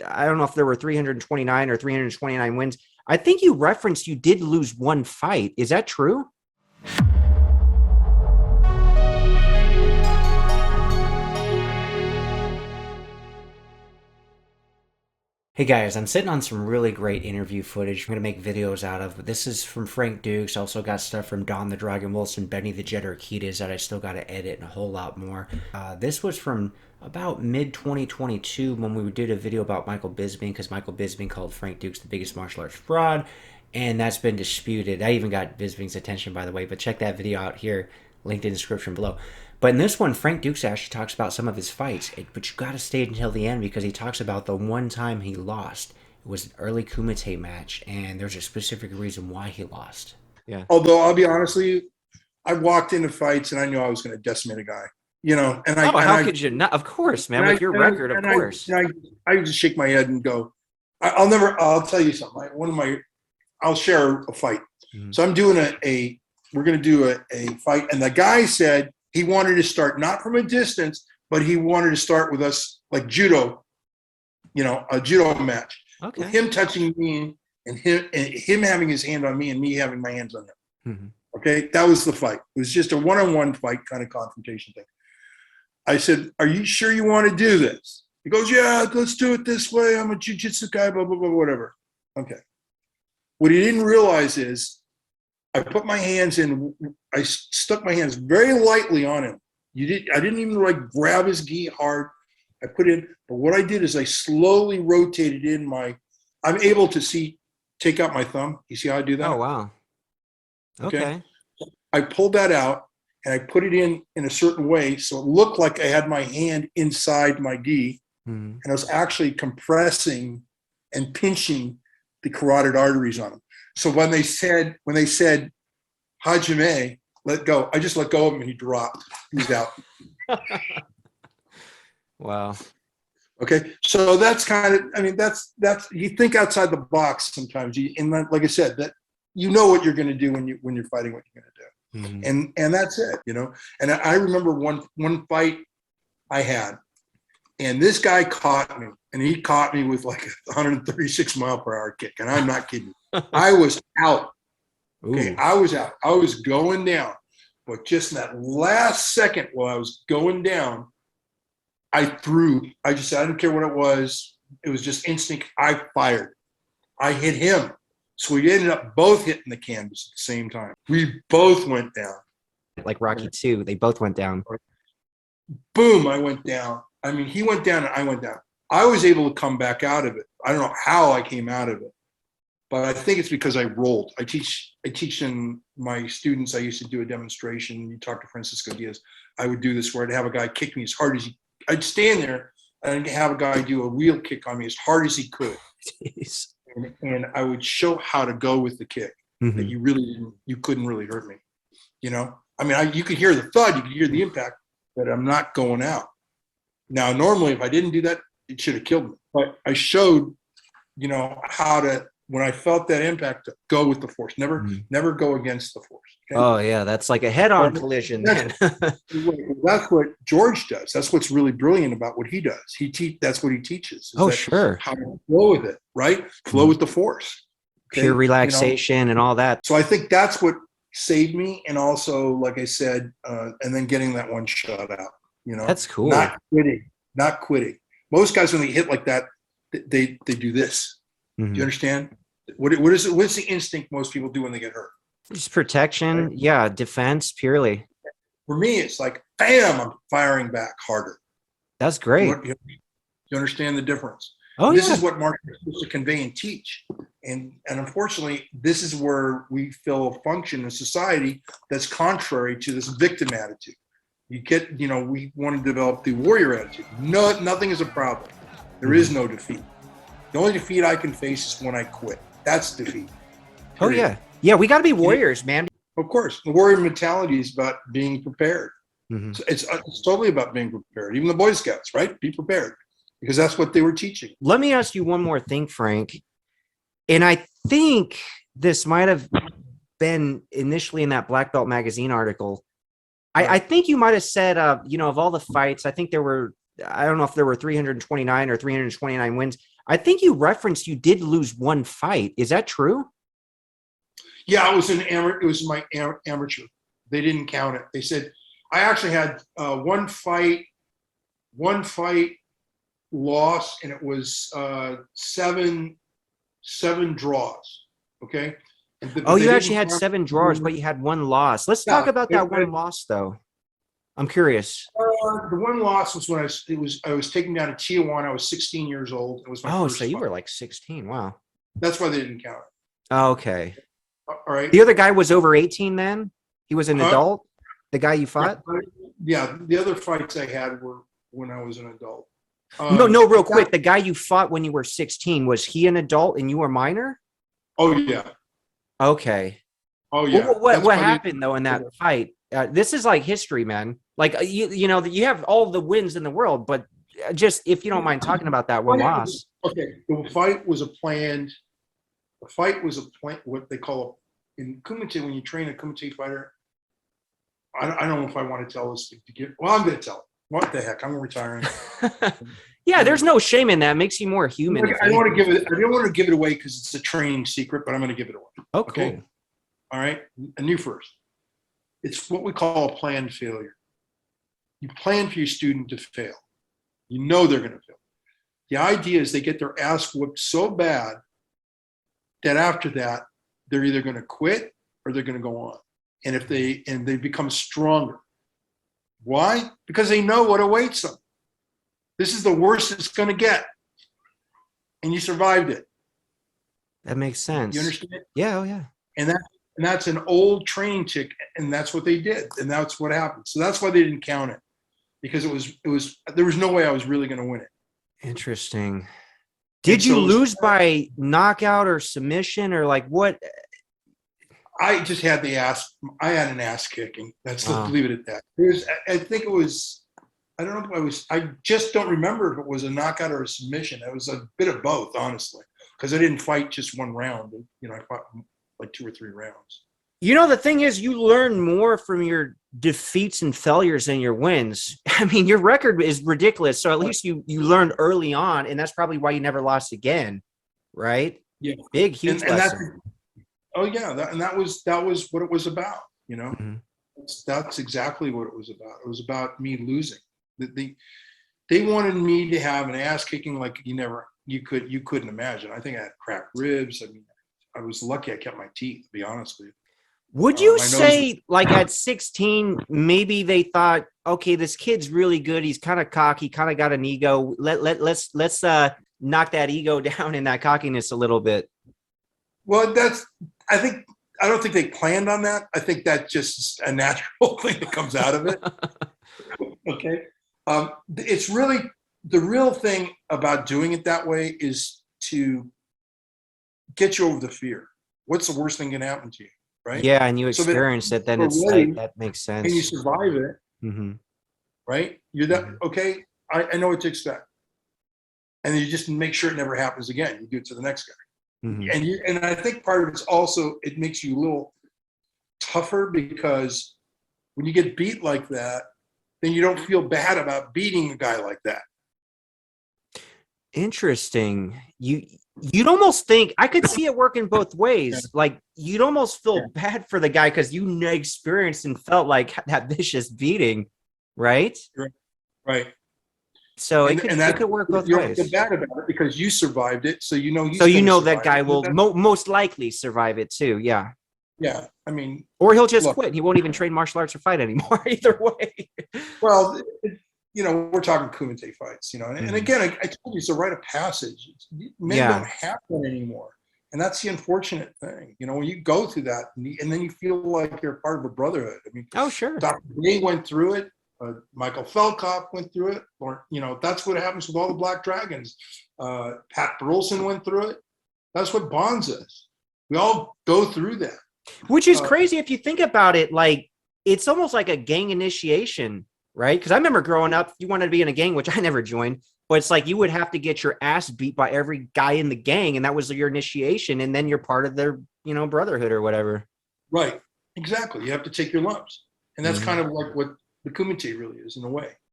I don't know if there were 329 or 329 wins. I think you referenced you did lose one fight. Is that true? Hey guys, I'm sitting on some really great interview footage I'm going to make videos out of. This is from Frank Dux. Also got stuff from Don the Dragon Wilson, Benny the Jet Urquidez that I still got to edit and a whole lot more. This was from about mid-2022 when we did a video about Michael Bisping, because Michael Bisping called Frank Dux the biggest martial arts fraud, and that's been disputed. I even got Bisping's attention, by the way, but check that video out here, linked in the description below. But in this one, Frank Dux actually talks about some of his fights, but you got to stay until the end because he talks about the one time he lost. It was an early Kumite match, and there's a specific reason why he lost. Yeah. Although I'll be honest with you, I walked into fights and I knew I was going to decimate a guy. And how could you not? Of course, man. With your record, of course. I just shake my head and go, I'll tell you something. I'll share a fight. Mm-hmm. So I'm doing we're going to do a fight, and the guy said he wanted to start not from a distance, but he wanted to start with us like judo, a judo match. Okay. With him touching me and him having his hand on me and me having my hands on him. Mm-hmm. Okay, that was the fight. It was just a one-on-one fight kind of confrontation thing. I said, "Are you sure you want to do this?" He goes, "Yeah, let's do it this way. I'm a jiu-jitsu guy, blah, blah, blah, whatever." Okay. What he didn't realize is I put my hands in, I stuck my hands very lightly on him. I didn't even grab his gi hard. I put in, but what I did is I slowly rotated I'm able to take out my thumb. You see how I do that? Oh, wow. Okay. I pulled that out and I put it in a certain way. So it looked like I had my hand inside my gi, and I was actually compressing and pinching the carotid arteries on him. So when they said, Hajime, let go, I just let go of him and he dropped. He was out. Wow. Okay. So that's that's you think outside the box sometimes. And like I said, that what you're going to do when you're fighting, what you're going to do. Mm-hmm. And that's it, And I remember one fight I had, and this guy caught me, and he caught me with like a 136 mile per hour kick. And I'm not kidding. I was out. Okay. Ooh. I was out. I was going down. But just in that last second while I was going down, I didn't care what it was. It was just instinct. I fired. I hit him. So we ended up both hitting the canvas at the same time. We both went down. Like Rocky 2, they both went down. Boom, I went down. I mean, he went down and I went down. I was able to come back out of it. I don't know how I came out of it, but I think it's because I rolled. I teach in my students. I used to do a demonstration. You talk to Francisco Diaz. I would do this where I'd have a guy kick me as hard as I'd stand there and have a guy do a wheel kick on me as hard as he could. Jeez. And I would show how to go with the kick. Mm-hmm. That you couldn't really hurt me. I mean, you could hear the thud, you could hear the impact, but I'm not going out. Now, normally, if I didn't do that, it should have killed me. But I showed, how to, when I felt that impact, to go with the force. Never go against the force. Okay? Oh, yeah. That's like a head-on collision. That's what George does. That's what's really brilliant about what he does. That's what he teaches. Oh, sure. How to flow with it, right? Flow with the force. Okay? Pure relaxation and all that. So I think that's what saved me. And also, like I said, and then getting that one shot out. That's cool. Not quitting. Most guys, when they hit like that, they do this. Mm-hmm. Do you understand? What is it? What's the instinct most people do when they get hurt? Just protection. Right? Yeah. Defense purely. For me, it's like, bam, I'm firing back harder. That's great. You understand the difference? Oh, this is what marketing is supposed to convey and teach. And unfortunately, this is where we feel a function in society that's contrary to this victim attitude. We want to develop the warrior attitude. No, nothing is a problem. There is no defeat. The only defeat I can face is when I quit. That's defeat. Period. Oh, yeah. Yeah, we got to be warriors, man. Of course. The warrior mentality is about being prepared. Mm-hmm. So it's totally about being prepared. Even the Boy Scouts, right? Be prepared. Because that's what they were teaching. Let me ask you one more thing, Frank. And I think this might have been initially in that Black Belt magazine article. I think you might have said, of all the fights, I think I don't know if there were 329 or 329 wins. I think you referenced you did lose one fight. Is that true? Yeah, it was it was my amateur. They didn't count it. They said I actually had one fight loss, and it was seven draws. Okay. Oh, But they you actually didn't had count. 7 drawers, but you had one loss. Let's talk Yeah, about that one loss, though. I'm curious. the one loss was when I was taken down to Tijuana. I was 16 years old. It was my Oh, first so you fight. were like 16. Wow. That's why they didn't count it. Okay. All right. The other guy was over 18 then? He was an Huh? adult? The guy you fought? Yeah, the other fights I had were when I was an adult. No, real quick. The guy you fought when you were 16, was he an adult and you were minor? Oh yeah. Okay. Oh yeah. What happened though in that fight? This is like history, man. Like you know, you have all the wins in the world, but just if you don't mind talking about that one loss. Okay, the fight was a planned. The fight was a plan. What they call in Kumite, when you train a Kumite fighter. I don't know if I want to tell this to get. Well, I'm going to tell it. What the heck? I'm retiring. Yeah, there's no shame in that. It makes you more human. I don't want to give it. I don't want to give it away because it's a training secret, but I'm going to give it away. Oh, cool. Okay? All right. And you first. It's what we call a planned failure. You plan for your student to fail. You know they're going to fail. The idea is they get their ass whooped so bad that after that, they're either going to quit or they're going to go on. And if they become stronger. Why? Because they know what awaits them. This is the worst it's going to get. And you survived it. That makes sense. You understand? Yeah, oh yeah. And that's an old training tick, and that's what they did. And that's what happened. So that's why they didn't count it. Because there was no way I was really going to win it. Interesting. Did you lose by knockout or submission or like what? I just had I had an ass kicking. Let's leave it at that. I think it was, I don't know if I just don't remember if it was a knockout or a submission. It was a bit of both, honestly, because I didn't fight just one round. You know, I fought like 2 or 3 rounds. You know, the thing is, you learn more from your defeats and failures than your wins. I mean, your record is ridiculous. So at least you learned early on, and that's probably why you never lost again, right? Yeah. Big, huge lesson. Oh yeah, that was what it was about. You know, that's exactly what it was about. It was about me losing. They wanted me to have an ass kicking like you couldn't imagine. I think I had cracked ribs. I mean, I was lucky I kept my teeth, to be honest with you. Would you say, like at 16, maybe they thought, okay, this kid's really good. He's kind of cocky, kind of got an ego. Let's knock that ego down and that cockiness a little bit. Well, I don't think they planned on that. I think that's just a natural thing that comes out of it. Okay. It's really, the real thing about doing it that way is to get you over the fear. What's the worst thing can happen to you? Right. Yeah. And you experience it, then it's like, that makes sense. And you survive it. Mm-hmm. Right. You're that, okay. I know what to expect. And then you just make sure it never happens again. You do it to the next guy. Mm-hmm. And I think part of it's also, it makes you a little tougher, because when you get beat like that, then you don't feel bad about beating a guy like that. Interesting. You'd almost think, I could see it working both ways. Like you'd almost feel bad for the guy because you experienced and felt like that vicious beating, right? Right. So it could work both ways. You don't feel bad about it because you survived it, so you know. That guy will most likely survive it too. Yeah. Yeah, I mean, or he'll just quit. He won't even train martial arts or fight anymore. Either way. Well, we're talking Kumite fights, and again, I told you it's a rite of passage. Men don't have one anymore, and that's the unfortunate thing. When you go through that, and then you feel like you're part of a brotherhood. I mean, oh sure, Dr. Day went through it. Michael Felkoff went through it, or that's what happens with all the Black Dragons. Pat Burleson went through it. That's what bonds us. We all go through that, which is crazy if you think about it. Like it's almost like a gang initiation, right? Because I remember growing up, you wanted to be in a gang, which I never joined, but it's like you would have to get your ass beat by every guy in the gang, and that was your initiation, and then you're part of their brotherhood or whatever. Right, exactly. You have to take your lumps, and that's kind of like what the Kumite really is in a way.